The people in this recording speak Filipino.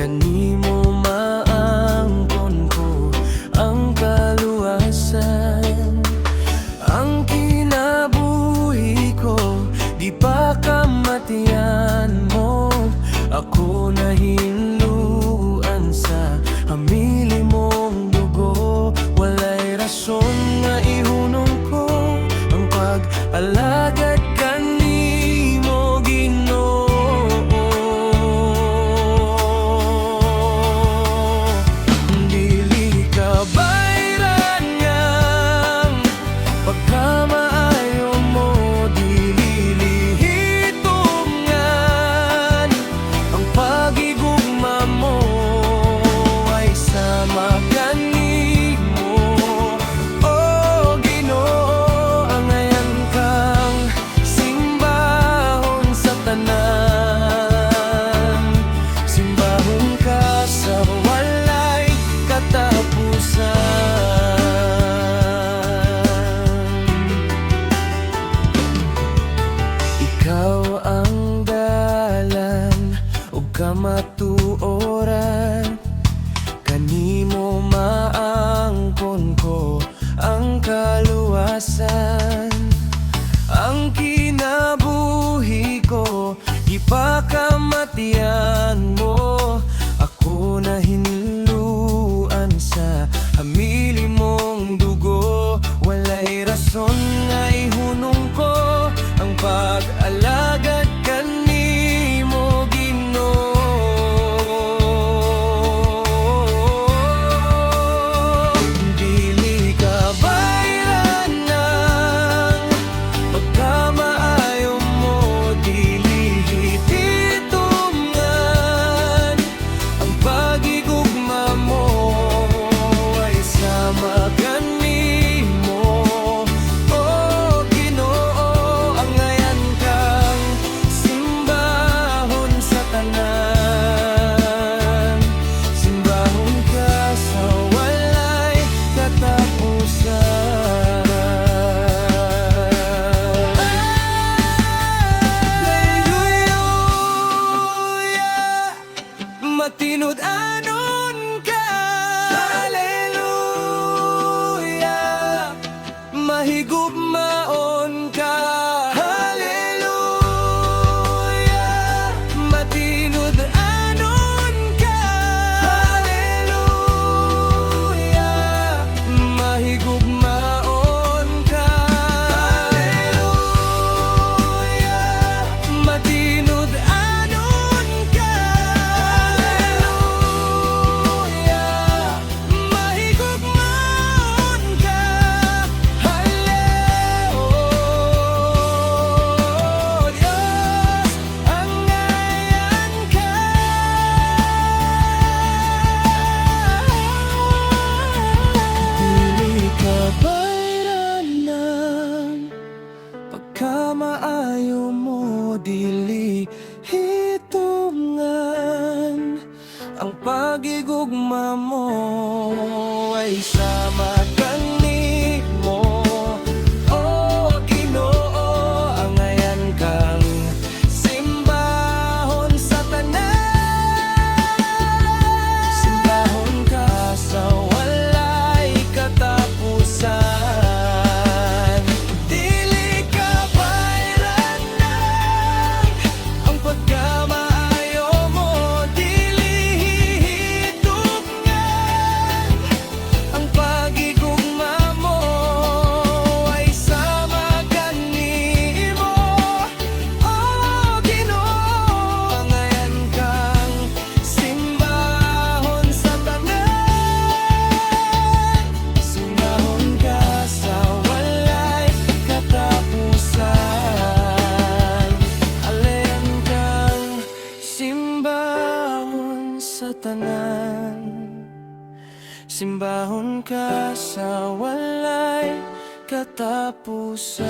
kanimo maangkon ko ang kaluwasan. Ang kinabuhi ko, di pa kamatian mo. Ako na hinluan sa hamili mong dugo. Walay rason nga ihunong ko ang pag-alagad kanimo, Ginoo. Dili ka bayran ngang pagkamaayo mo, dili lihitungan ang pagigugma mo ay sama kanimo. Oh Ginoo, angayan kang simbahon sa tanan. Simbahon ka sa walay katapusan. Ikaw ang dalan ug kamatuoran, kanimo maangkon ko ang kaluwasan. Ang kinabuhi ko, di pa kamatian mo. Ako na hinluan sa hamili mong dugo. Walay rason nga ihunong ko ang pag-alagad kanimo, Ginoo. Dili ka bayran nang pagkamaayo mo, dili hitungan ang pagigugma mo ay sama kanimo. Oh Ginoo, angayan kang simbahon sa tanan. Simbahon ka sa walay katapusan. Hallelujah, matinud-anon ka. Hallelujah, mahigugmaon ka. Hallelujah, matinud-anon ka. Hallelujah, mahigugmaon ka. Hallelujah, matinud-anon ka. Hallelujah, mahigugmaon ka. Diyos, angayan ka. Dili ka bayran nang pagkamaayo mo, dili hitungan ang pagigugma mo ay sama kanimo. Oh Ginoo, angayan kang simbahon sa tanan. Simbahon ka sa walay katapusan. Dili ka bayran nang ang pagkamaayo mo, dili hitungan ang pagigugma mo ay sama kanimo. Oh Ginoo, angayan kang simbahon sa tanan. Simbahon ka sa walay katapusan. Alayan kang simbahon sa tanan. Simbahon ka sa walay katapusan.